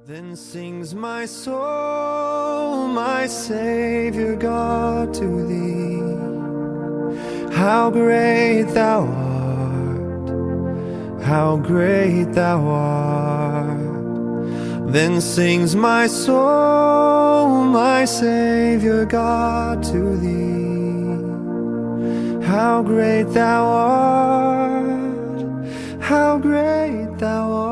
Then sings my soul, my Savior God, to thee. How great thou art, how great thou art. Then sings my soul, my Savior God, to thee. How great thou art, how great thou art.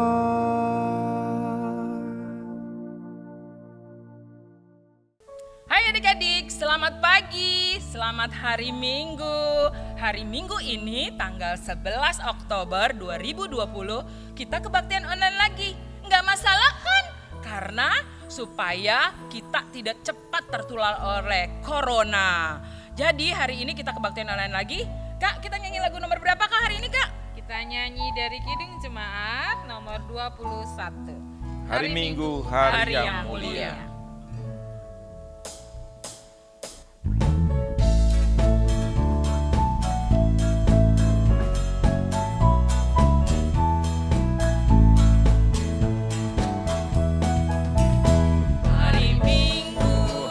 Hai adik-adik, selamat pagi, selamat hari Minggu. Hari Minggu ini tanggal 11 Oktober 2020 kita kebaktian online lagi. Nggak masalah kan? Karena supaya kita tidak cepat tertular oleh corona. Jadi hari ini kita kebaktian online lagi. Kak, kita nyanyi lagu nomor berapa Kak hari ini Kak? Kita nyanyi dari Kidung Jemaat nomor 21. Hari Minggu, hari yang mulia.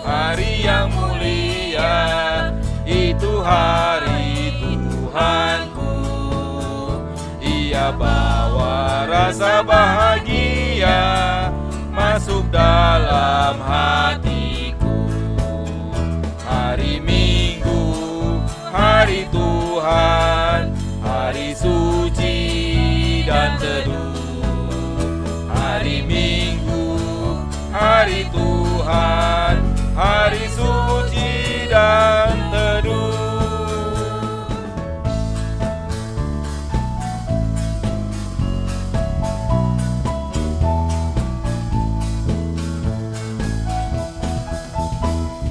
Hari yang mulia, itu hari Tuhanku. Ia bawa rasa bahagia masuk dalam hatiku. Hari Minggu, hari Tuhan, hari suci dan teduh. Hari Minggu, hari Tuhan, hari suci dan teduh.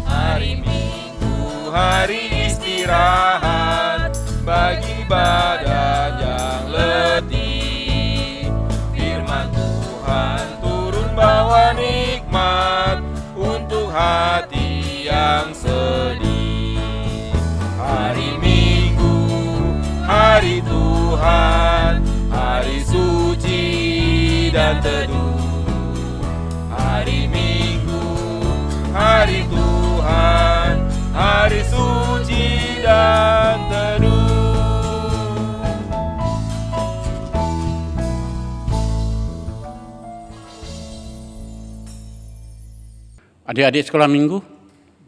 Hari Minggu, hari istirahat bagi badan yang letih. Firman Tuhan turun bawa nikmat untuk hati yang sedih. Hari Minggu, hari Tuhan, hari suci dan teduh. Hari Minggu, hari Tuhan, hari suci dan teduh. Adik-adik sekolah minggu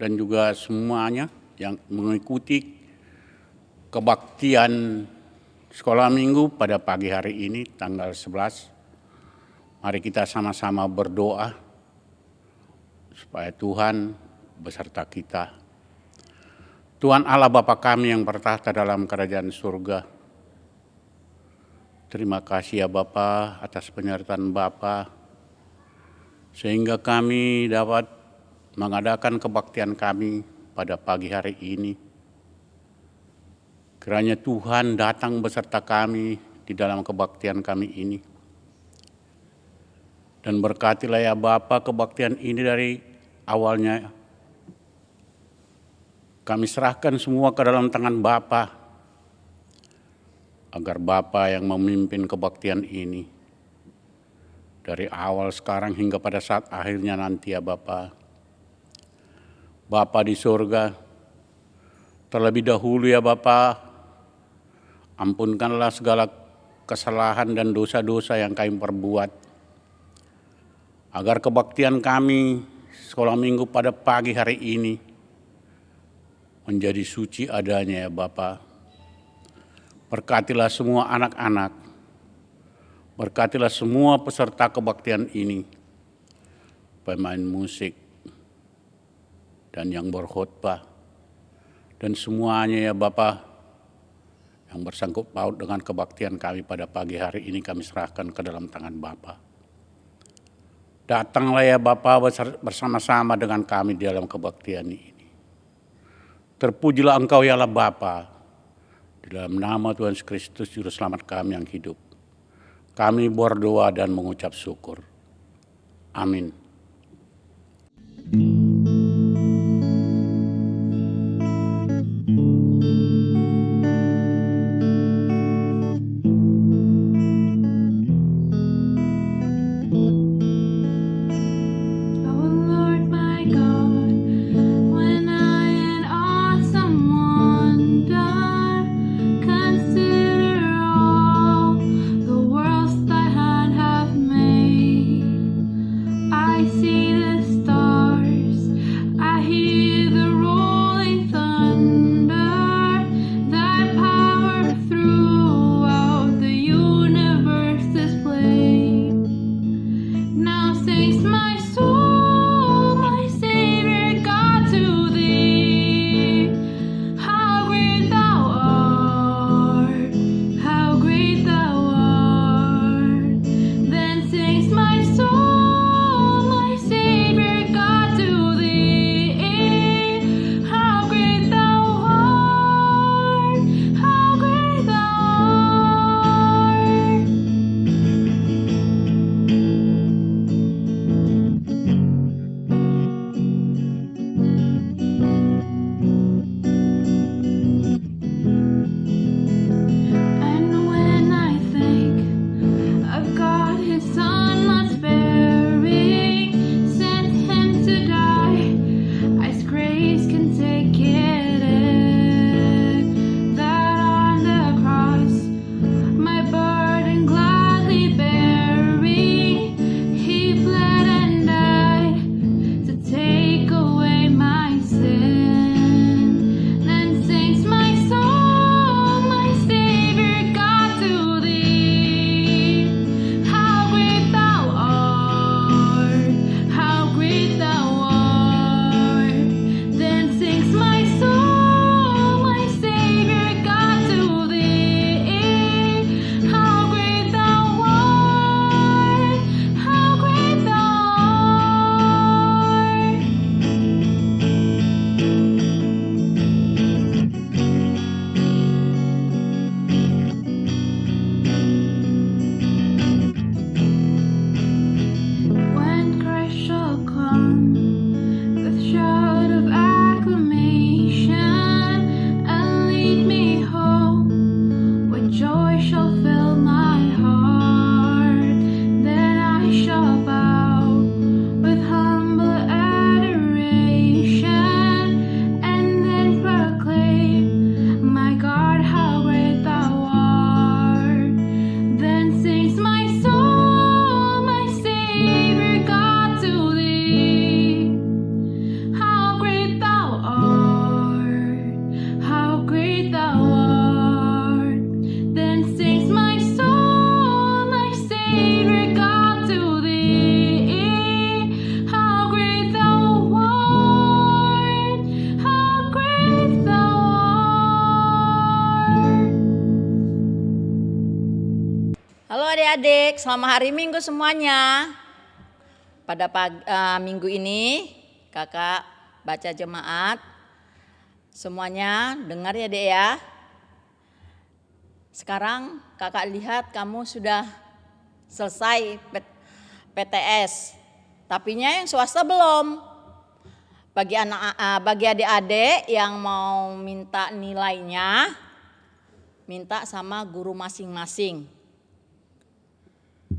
dan juga semuanya yang mengikuti kebaktian sekolah minggu pada pagi hari ini tanggal 11. Mari kita sama-sama berdoa supaya Tuhan beserta kita. Tuhan Allah Bapa kami yang bertahta dalam kerajaan surga. Terima kasih ya Bapa atas penyertaan Bapa sehingga kami dapat mengadakan kebaktian kami pada pagi hari ini. Kiranya Tuhan datang beserta kami di dalam kebaktian kami ini. Dan berkatilah ya Bapa kebaktian ini dari awalnya. Kami serahkan semua ke dalam tangan Bapa. Agar Bapa yang memimpin kebaktian ini. Dari awal sekarang hingga pada saat akhirnya nanti ya Bapa. Bapa di surga, terlebih dahulu ya Bapa, ampunkanlah segala kesalahan dan dosa-dosa yang kami perbuat. Agar kebaktian kami sekolah minggu pada pagi hari ini menjadi suci adanya ya Bapa. Berkatilah semua anak-anak, berkatilah semua peserta kebaktian ini, pemain musik, dan yang berkhotbah, dan semuanya ya Bapa yang bersangkut paut dengan kebaktian kami pada pagi hari ini kami serahkan ke dalam tangan Bapa. Datanglah ya Bapa bersama-sama dengan kami di dalam kebaktian ini. Terpujilah Engkau ya Allah Bapa, di dalam nama Tuhan Yesus Kristus Juru Selamat kami yang hidup. Kami berdoa dan mengucap syukur. Amin. adik-adik, selamat hari Minggu semuanya. Pada minggu ini kakak baca jemaat. Semuanya dengar ya dek ya. Sekarang kakak lihat kamu sudah selesai PTS. Tapinya yang swasta belum. Bagi adik-adik yang mau minta nilainya, minta sama guru masing-masing.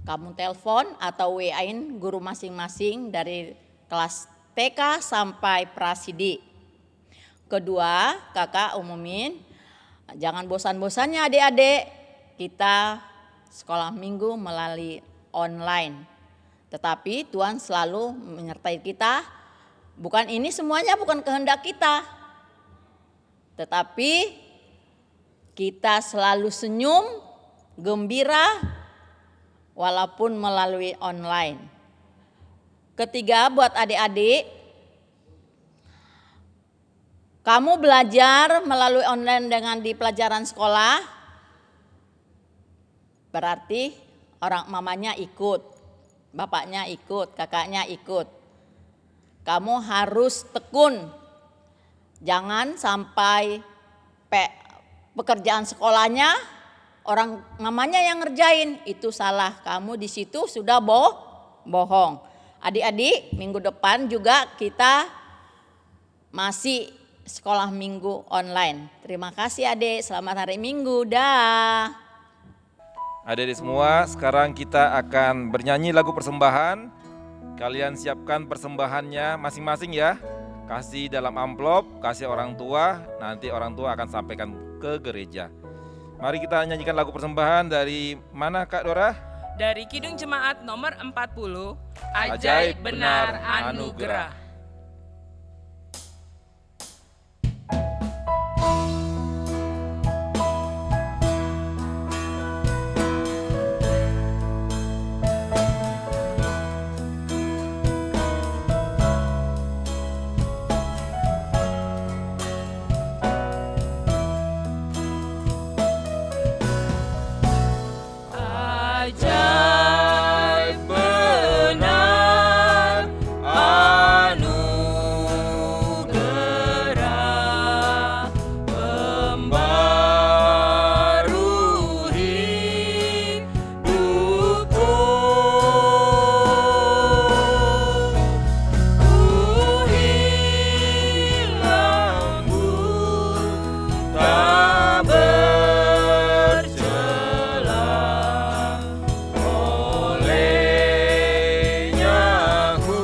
Kamu telepon atau WA-in guru masing-masing dari kelas TK sampai Prasidi. Kedua, kakak umumin, jangan bosan-bosannya adik-adik, kita sekolah minggu melalui online. Tetapi Tuhan selalu menyertai kita, ini semuanya bukan kehendak kita. Tetapi kita selalu senyum, gembira, walaupun melalui online. Ketiga, buat adik-adik, kamu belajar melalui online dengan di pelajaran sekolah, berarti orang mamanya ikut, bapaknya ikut, kakaknya ikut. Kamu harus tekun, jangan sampai pekerjaan sekolahnya orang mamanya yang ngerjain, itu salah. Kamu di situ sudah bohong. Adik-adik, minggu depan juga kita masih sekolah minggu online. Terima kasih adik, selamat hari Minggu, dah. Adik-adik semua, sekarang kita akan bernyanyi lagu persembahan. Kalian siapkan persembahannya masing-masing ya. Kasih dalam amplop, kasih orang tua, nanti orang tua akan sampaikan ke gereja. Mari kita nyanyikan lagu persembahan dari mana Kak Dora? Dari Kidung Jemaat nomor 40, Ajaib Benar Anugerah. Ajaib benar anugerah, pembaru hidupku. Ku hilang tak bercela, olehnya ku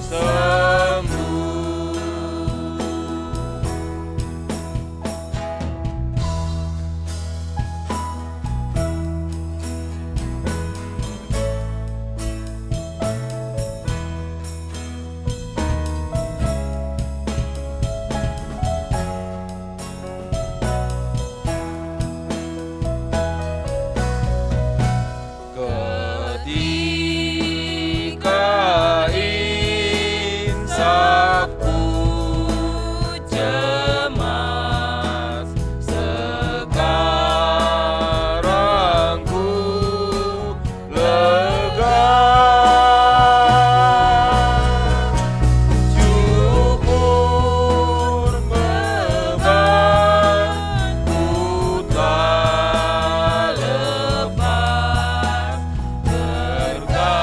sembuh. Ketika insafku cemas, sekarang ku lega. Syukur beban ku tak lepas, berkat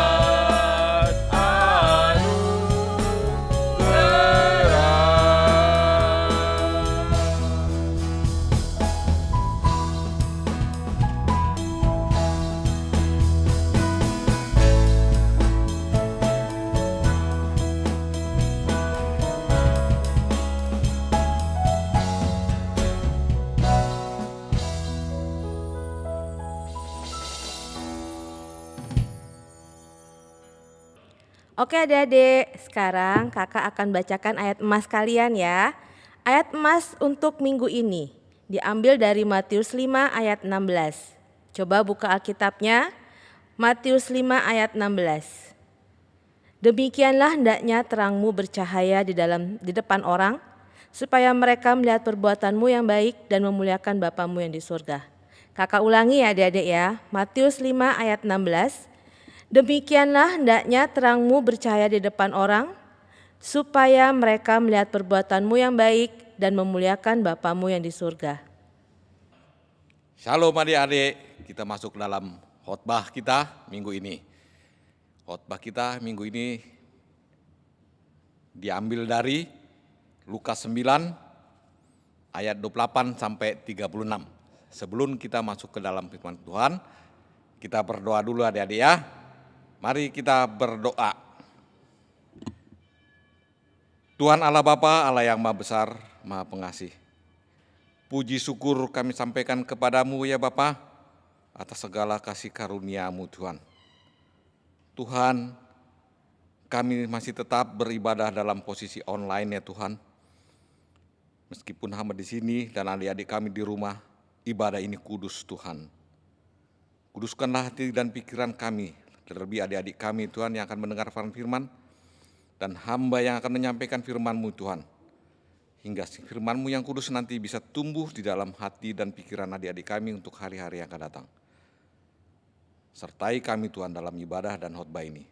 Oke adik-adik, sekarang kakak akan bacakan ayat emas kalian ya. Ayat emas untuk minggu ini diambil dari Matius 5 ayat 16. Coba buka Alkitabnya, Matius 5 ayat 16. Demikianlah hendaknya terangmu bercahaya di depan orang, supaya mereka melihat perbuatanmu yang baik dan memuliakan Bapamu yang di surga. Kakak ulangi ya adik-adik ya, Matius 5 ayat 16. Demikianlah hendaknya terangmu bercahaya di depan orang, supaya mereka melihat perbuatanmu yang baik dan memuliakan Bapamu yang di surga. Shalom adik-adik, kita masuk dalam khotbah kita minggu ini. Khotbah kita minggu ini diambil dari Lukas 9 ayat 28 sampai 36. Sebelum kita masuk ke dalam firman Tuhan, kita berdoa dulu adik-adik ya. Mari kita berdoa. Tuhan Allah Bapa, Allah yang Maha Besar, Maha Pengasih. Puji syukur kami sampaikan kepadamu ya Bapa, atas segala kasih karunia-Mu Tuhan. Tuhan, kami masih tetap beribadah dalam posisi online ya Tuhan. Meskipun hamba di sini dan adik-adik kami di rumah, ibadah ini kudus Tuhan. Kuduskanlah hati dan pikiran kami, terlebih adik-adik kami Tuhan yang akan mendengar firman, dan hamba yang akan menyampaikan firman-Mu Tuhan. Hingga firman-Mu yang kudus nanti bisa tumbuh di dalam hati dan pikiran adik-adik kami untuk hari-hari yang akan datang. Sertai kami Tuhan dalam ibadah dan khotbah ini.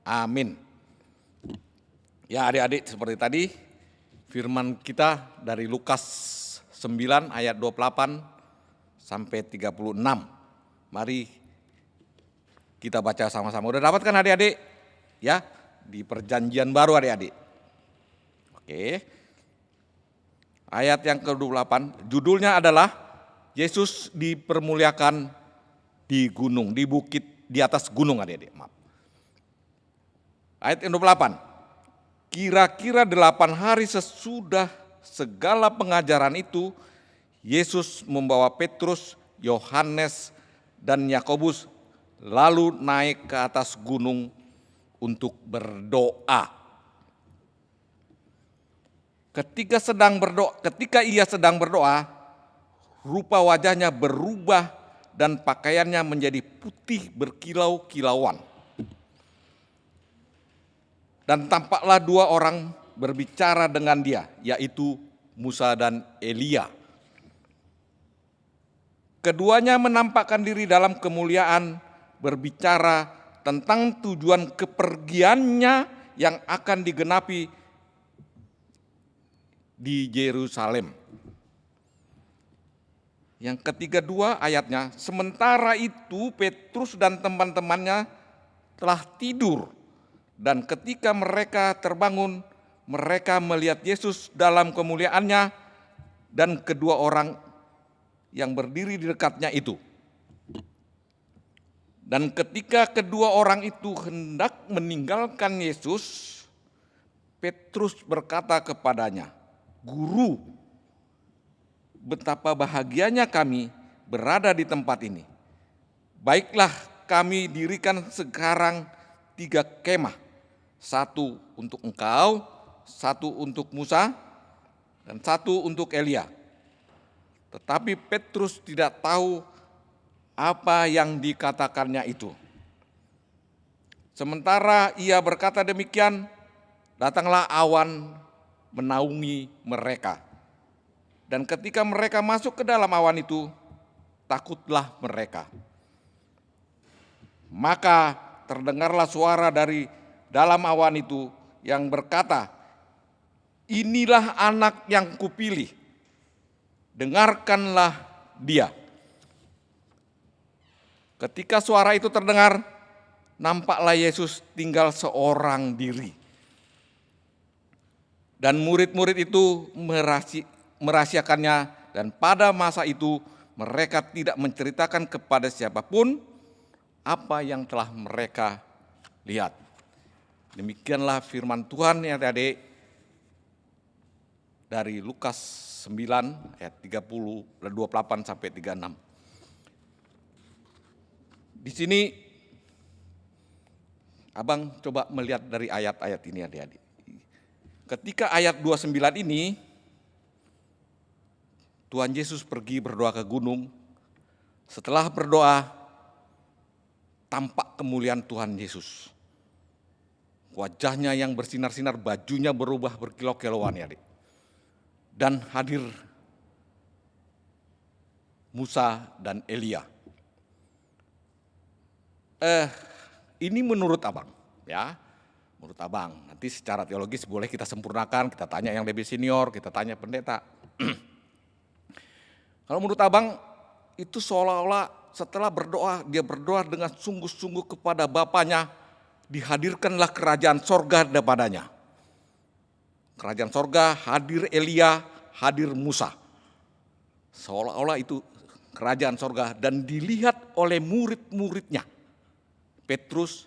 Amin. Ya adik-adik, seperti tadi firman kita dari Lukas 9 ayat 28 sampai 36. Mari kita baca sama-sama. Udah dapat kan adik-adik? Ya, di perjanjian baru adik-adik. Oke. Ayat yang ke-28, judulnya adalah Yesus dipermuliakan di gunung, di bukit, di atas gunung adik-adik. Maaf. Ayat yang 28, kira-kira 8 hari sesudah segala pengajaran itu, Yesus membawa Petrus, Yohanes, dan Yakobus lalu naik ke atas gunung untuk berdoa. Ketika ia sedang berdoa, rupa wajahnya berubah dan pakaiannya menjadi putih berkilau-kilauan. Dan tampaklah 2 orang berbicara dengan dia, yaitu Musa dan Elia. Keduanya menampakkan diri dalam kemuliaan, berbicara tentang tujuan kepergiannya yang akan digenapi di Yerusalem. Yang ketiga 2 ayatnya, sementara itu Petrus dan teman-temannya telah tidur, dan ketika mereka terbangun, mereka melihat Yesus dalam kemuliaannya dan kedua orang yang berdiri di dekatnya itu. Dan ketika kedua orang itu hendak meninggalkan Yesus, Petrus berkata kepadanya, Guru, betapa bahagianya kami berada di tempat ini. Baiklah, kami dirikan sekarang 3 kemah. 1 untuk engkau, 1 untuk Musa, dan 1 untuk Elia. Tetapi Petrus tidak tahu apa yang dikatakannya itu. Sementara ia berkata demikian, datanglah awan menaungi mereka. Dan ketika mereka masuk ke dalam awan itu, takutlah mereka. Maka terdengarlah suara dari dalam awan itu yang berkata, inilah anak yang kupilih, dengarkanlah dia. Ketika suara itu terdengar, nampaklah Yesus tinggal seorang diri. Dan murid-murid itu merahasiakannya, dan pada masa itu mereka tidak menceritakan kepada siapapun apa yang telah mereka lihat. Demikianlah firman Tuhan ya adik-adik dari Lukas 9 ayat 28 sampai 36. Di sini Abang coba melihat dari ayat-ayat ini adik-adik. Ketika ayat 29 ini, Tuhan Yesus pergi berdoa ke gunung. Setelah berdoa, tampak kemuliaan Tuhan Yesus. Wajahnya yang bersinar-sinar, bajunya berubah berkilau-kilauan ya adik. Dan hadir Musa, dan Elia. Ini menurut abang, ya, menurut abang. Nanti secara teologis boleh kita sempurnakan, kita tanya yang lebih senior, kita tanya pendeta. Kalau menurut abang, itu seolah-olah setelah berdoa, dia berdoa dengan sungguh-sungguh kepada Bapaknya, dihadirkanlah kerajaan sorga padanya. Kerajaan sorga, hadir Elia, hadir Musa. Seolah-olah itu kerajaan sorga dan dilihat oleh murid-muridnya. Petrus,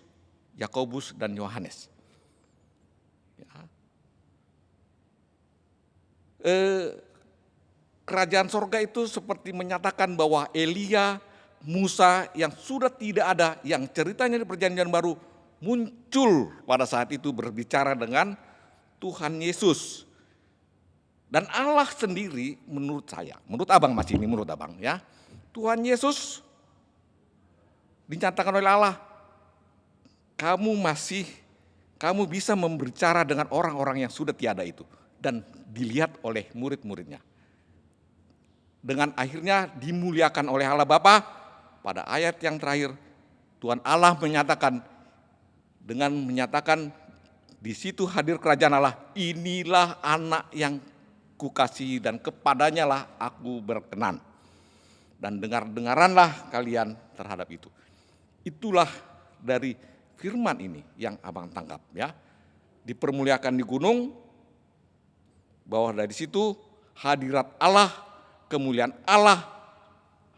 Yakobus, dan Yohanes. Ya. Kerajaan sorga itu seperti menyatakan bahwa Elia, Musa yang sudah tidak ada, yang ceritanya di perjanjian baru, muncul pada saat itu berbicara dengan Tuhan Yesus. Dan Allah sendiri menurut saya, menurut abang masih ini menurut abang ya, Tuhan Yesus dinyatakan oleh Allah, kamu bisa berbicara dengan orang-orang yang sudah tiada itu. Dan dilihat oleh murid-muridnya. Dengan akhirnya dimuliakan oleh Allah Bapa. Pada ayat yang terakhir, Tuhan Allah menyatakan, dengan menyatakan di situ hadir kerajaan Allah, inilah anak yang kukasihi dan kepadanya lah aku berkenan. Dan dengaranlah kalian terhadap itu. Itulah dari firman ini yang abang tangkap ya. Dipermuliakan di gunung, bahwa dari situ hadirat Allah, kemuliaan Allah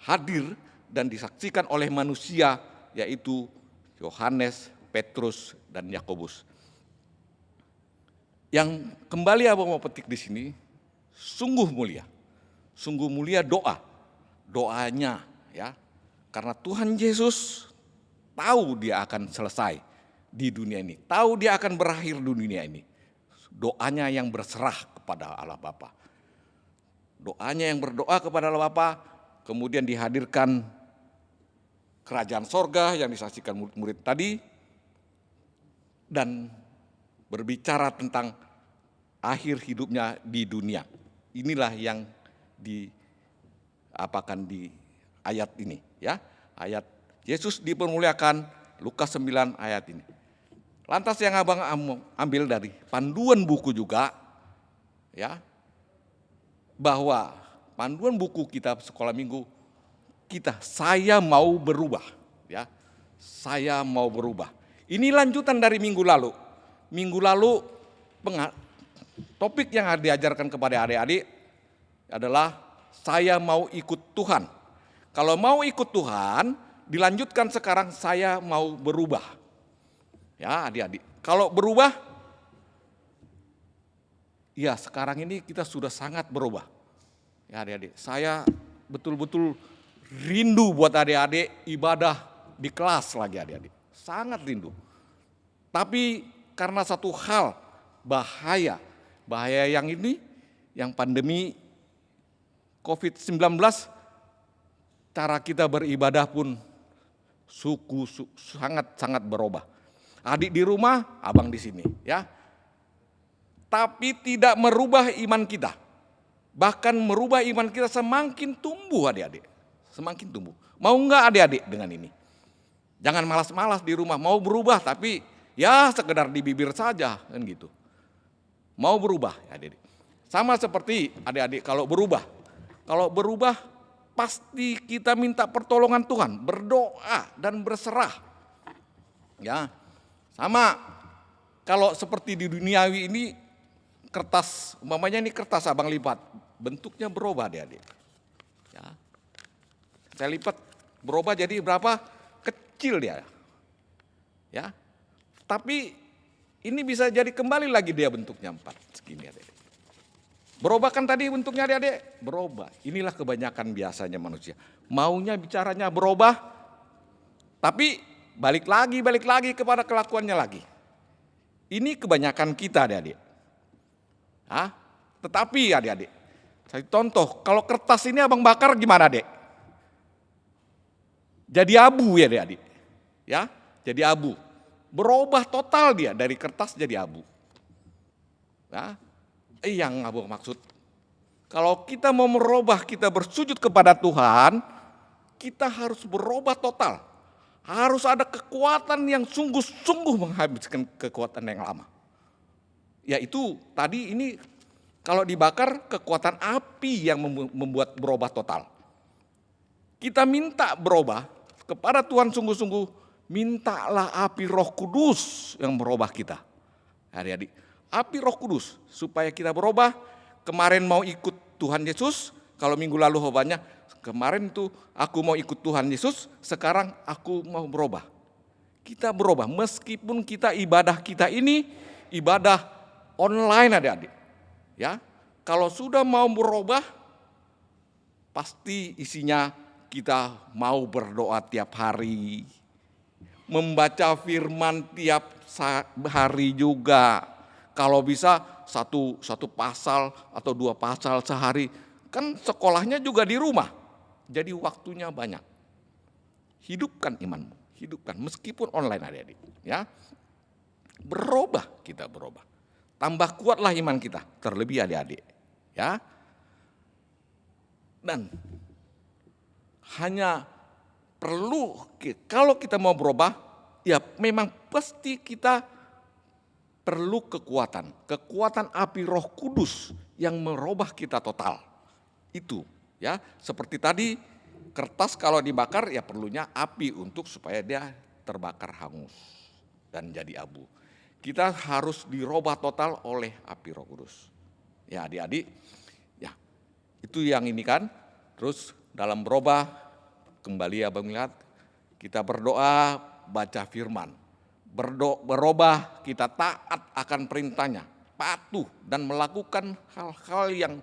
hadir dan disaksikan oleh manusia, yaitu Yohanes, Petrus, dan Yakobus. Yang kembali abang mau petik di sini, sungguh mulia doanya ya, karena Tuhan Yesus tahu dia akan selesai di dunia ini, tahu dia akan berakhir di dunia ini. Doanya yang berserah kepada Allah Bapa. Doanya yang berdoa kepada Allah Bapa, kemudian dihadirkan kerajaan sorga yang disaksikan murid-murid tadi, dan berbicara tentang akhir hidupnya di dunia. Inilah yang diapakan di ayat ini ya, ayat Yesus dipermuliakan, Lukas 9 ayat ini. Lantas yang abang ambil dari panduan buku juga, ya, bahwa panduan buku kita sekolah minggu kita, saya mau berubah, ya, saya mau berubah. Ini lanjutan dari minggu lalu. Minggu lalu topik yang diajarkan kepada adik-adik adalah saya mau ikut Tuhan. Kalau mau ikut Tuhan, dilanjutkan sekarang saya mau berubah. Ya adik-adik, kalau berubah, ya sekarang ini kita sudah sangat berubah. Ya adik-adik, saya betul-betul rindu buat adik-adik ibadah di kelas lagi adik-adik. Sangat rindu. Tapi karena satu hal, bahaya yang ini, yang pandemi COVID-19, cara kita beribadah pun sangat berubah. Adik di rumah, abang di sini, ya. Tapi tidak merubah iman kita. Bahkan merubah iman kita semakin tumbuh adik-adik. Semakin tumbuh. Mau enggak adik-adik dengan ini? Jangan malas-malas di rumah, mau berubah tapi ya sekedar di bibir saja kan gitu. Mau berubah ya adik-adik. Sama seperti adik-adik kalau berubah. Kalau berubah pasti kita minta pertolongan Tuhan, berdoa dan berserah. Ya. Sama kalau seperti di duniawi ini, kertas, umpamanya ini kertas abang lipat, bentuknya berubah adik-adik. Ya. Saya lipat berubah jadi berapa? Kecil dia. Ya. Tapi ini bisa jadi kembali lagi dia bentuknya 4 segini adik-adik. Berubah kan tadi bentuknya adik-adik? Berubah. Inilah kebanyakan biasanya manusia. Maunya bicaranya berubah, tapi balik lagi kepada kelakuannya lagi. Ini kebanyakan kita adik-adik. Tetapi adik-adik, saya contoh, kalau kertas ini abang bakar gimana adik? Jadi abu ya adik-adik. Ya, jadi abu. Berubah total dia dari kertas jadi abu. Ya, yang abang maksud Kalau kita mau merubah, kita bersujud kepada Tuhan, kita harus berubah total. Harus ada kekuatan yang sungguh-sungguh menghabiskan kekuatan yang lama. Yaitu tadi ini kalau dibakar kekuatan api yang membuat berubah total. Kita minta berubah kepada Tuhan sungguh-sungguh, mintalah api Roh Kudus yang merubah kita. Adik-adik, api Roh Kudus supaya kita berubah. Kemarin mau ikut Tuhan Yesus, kalau minggu lalu khotbahnya, kemarin tuh aku mau ikut Tuhan Yesus, sekarang aku mau berubah. Kita berubah meskipun ibadah kita ini ibadah online adik-adik. Ya, kalau sudah mau berubah, pasti isinya kita mau berdoa tiap hari, membaca firman tiap hari juga. Kalau bisa satu pasal atau 2 pasal sehari, kan sekolahnya juga di rumah. Jadi waktunya banyak. Hidupkan imanmu, hidupkan meskipun online adik-adik. Ya, berubah, kita berubah. Tambah kuatlah iman kita, terlebih adik-adik. Ya, dan hanya perlu, kalau kita mau berubah, ya memang pasti kita perlu kekuatan api Roh Kudus yang merubah kita total. Itu ya, seperti tadi kertas kalau dibakar ya perlunya api untuk supaya dia terbakar hangus dan jadi abu. Kita harus dirubah total oleh api Roh Kudus. Ya adik-adik, ya itu yang ini kan. Terus dalam berubah, kembali abang lihat, kita berdoa, baca firman. Berubah, kita taat akan perintahnya, patuh dan melakukan hal-hal yang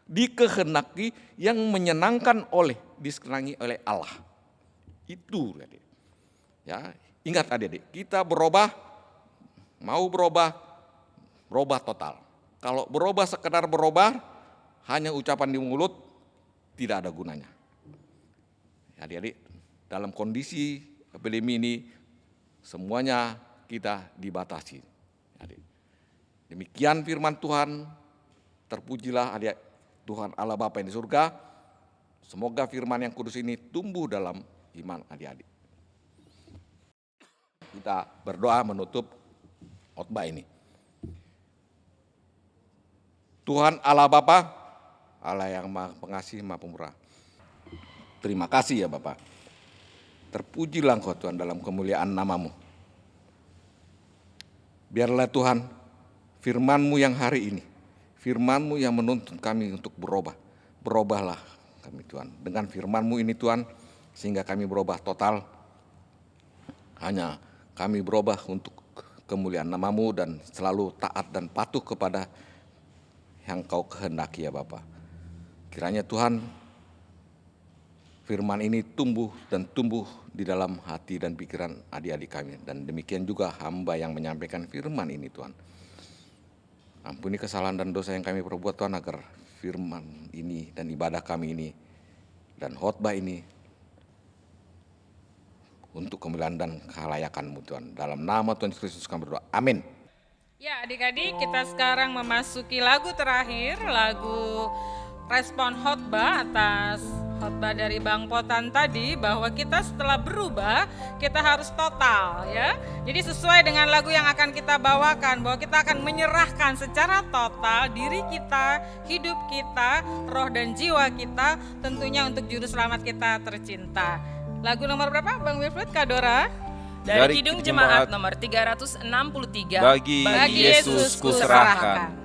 dikehendaki, yang disenangi oleh Allah. Itu adik. Ya, ingat adik-adik, kita berubah, mau berubah total. Kalau berubah sekedar berubah, hanya ucapan di mulut, tidak ada gunanya. Adik-adik, dalam kondisi epidemi ini, semuanya kita dibatasi. Demikian firman Tuhan, terpujilah adik Tuhan Allah Bapa yang di surga. Semoga firman yang kudus ini tumbuh dalam iman adik-adik. Kita berdoa menutup khotbah ini. Tuhan Allah Bapa, Allah yang Maha Pengasih, Maha Pemurah. Terima kasih ya Bapak. Terpujilah Engkau Tuhan dalam kemuliaan nama-Mu. Biarlah Tuhan firman-Mu yang hari ini, firman-Mu yang menuntun kami untuk berubah. Berubahlah kami Tuhan. Dengan firman-Mu ini Tuhan, sehingga kami berubah total. Hanya kami berubah untuk kemuliaan nama-Mu dan selalu taat dan patuh kepada yang Kau kehendaki ya Bapa. Kiranya Tuhan, firman ini tumbuh di dalam hati dan pikiran adik-adik kami. Dan demikian juga hamba yang menyampaikan firman ini Tuhan. Ampuni kesalahan dan dosa yang kami perbuat Tuhan, agar firman ini dan ibadah kami ini dan khotbah ini untuk kemuliaan dan kelayakan-Mu Tuhan. Dalam nama Tuhan Yesus Kristus kami berdoa. Amin. Ya adik-adik, kita sekarang memasuki lagu terakhir, lagu respon khotbah atas khotbah dari Bang Potan tadi, bahwa kita setelah berubah kita harus total ya. Jadi sesuai dengan lagu yang akan kita bawakan, bahwa kita akan menyerahkan secara total diri kita, hidup kita, roh dan jiwa kita, tentunya untuk juru selamat kita tercinta. Lagu nomor berapa Bang Wilfred Kadora? Dari Kidung Jemaat nomor 363, Bagi Yesus kuserahkan.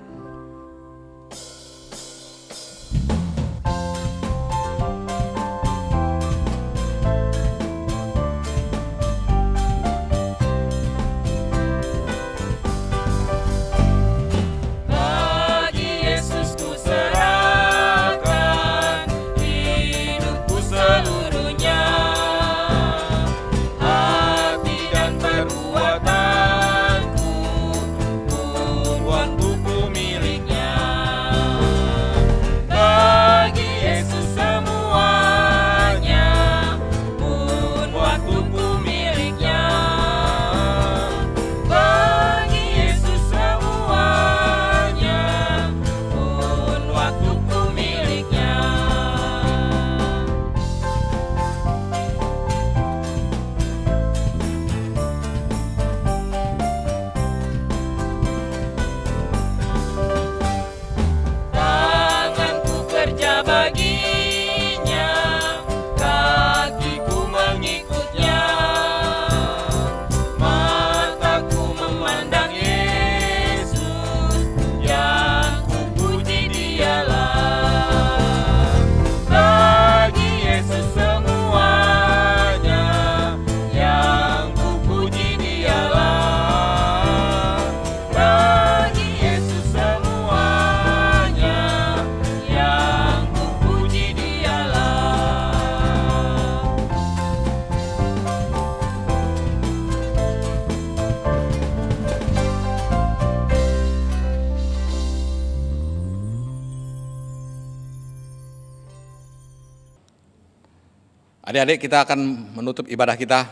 Adik-adik, kita akan menutup ibadah kita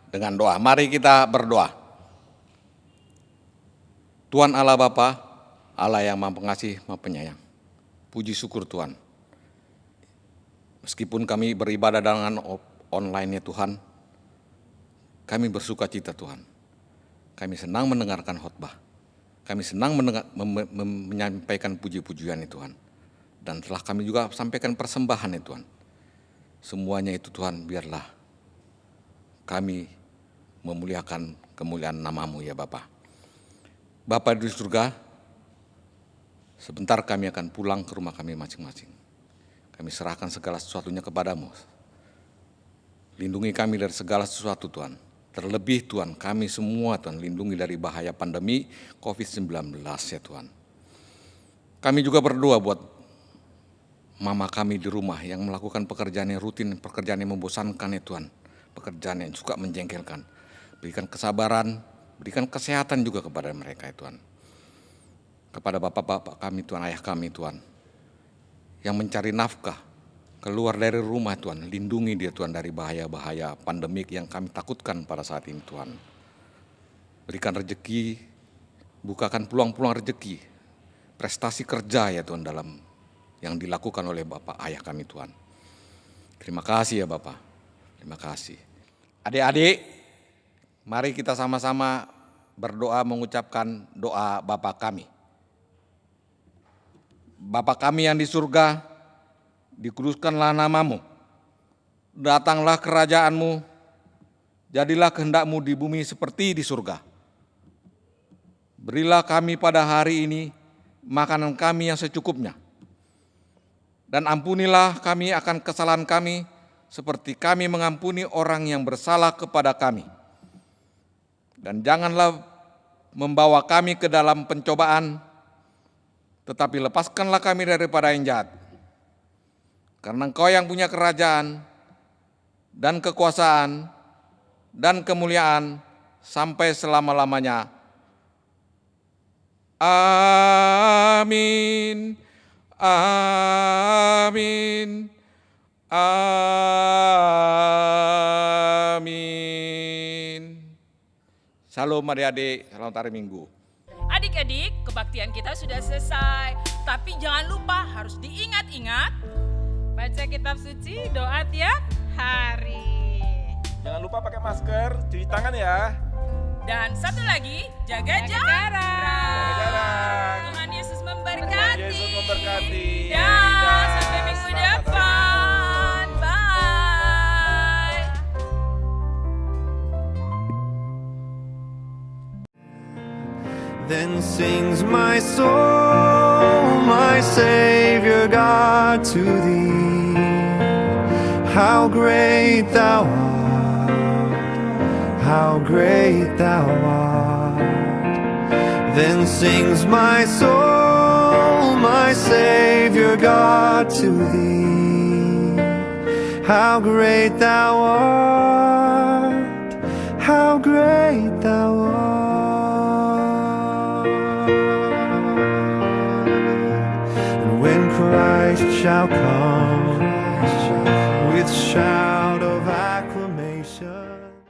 dengan doa. Mari kita berdoa. Tuhan Allah Bapa, Allah yang Maha Pengasih, Maha Penyayang. Puji syukur Tuhan. Meskipun kami beribadah dengan online ya Tuhan, kami bersuka cita Tuhan. Kami senang mendengarkan khotbah. Kami senang menyampaikan puji-pujian ya Tuhan. Dan telah kami juga sampaikan persembahan ya Tuhan. Semuanya itu Tuhan, biarlah kami memuliakan kemuliaan nama-Mu ya Bapa. Bapa di surga, sebentar kami akan pulang ke rumah kami masing-masing. Kami serahkan segala sesuatunya kepadamu. Lindungi kami dari segala sesuatu Tuhan. Terlebih Tuhan, kami semua Tuhan, lindungi dari bahaya pandemi COVID-19 ya Tuhan. Kami juga berdoa buat mama kami di rumah yang melakukan pekerjaan yang rutin, pekerjaan yang membosankan ya Tuhan. Pekerjaan yang suka menjengkelkan. Berikan kesabaran, berikan kesehatan juga kepada mereka ya Tuhan. Kepada bapak-bapak kami Tuhan, ayah kami Tuhan. Yang mencari nafkah, keluar dari rumah Tuhan. Lindungi dia Tuhan dari bahaya-bahaya pandemik yang kami takutkan pada saat ini Tuhan. Berikan rezeki, bukakan peluang-peluang rezeki. Prestasi kerja ya Tuhan dalam yang dilakukan oleh Bapak ayah kami Tuhan. Terima kasih ya Bapak. Terima kasih. Adik-adik, mari kita sama-sama berdoa mengucapkan doa Bapa kami. Bapa kami yang di surga, dikuduskanlah nama-Mu. Datanglah kerajaan-Mu, jadilah kehendak-Mu di bumi seperti di surga. Berilah kami pada hari ini makanan kami yang secukupnya. Dan ampunilah kami akan kesalahan kami, seperti kami mengampuni orang yang bersalah kepada kami. Dan janganlah membawa kami ke dalam pencobaan, tetapi lepaskanlah kami daripada yang jahat. Karena Engkau yang punya kerajaan, dan kekuasaan, dan kemuliaan, sampai selama-lamanya. Amin. Amin. Amin. Salam adik-adik, selamat hari Minggu. Adik-adik, kebaktian kita sudah selesai. Tapi jangan lupa harus diingat-ingat. Baca kitab suci, doa tiap hari. Jangan lupa pakai masker, cuci tangan ya. Dan satu lagi, jaga Jaga jarak. Jaga jarak. Tuhan Yesus memberkati. Yesus memberkati. Dah, sampai minggu depan. Bye. Then sings my soul, my Savior God, to Thee. How great Thou art, how great Thou art. Then sings my soul, my Savior God, to Thee. How great Thou art, how great Thou art. And when Christ shall come with shouts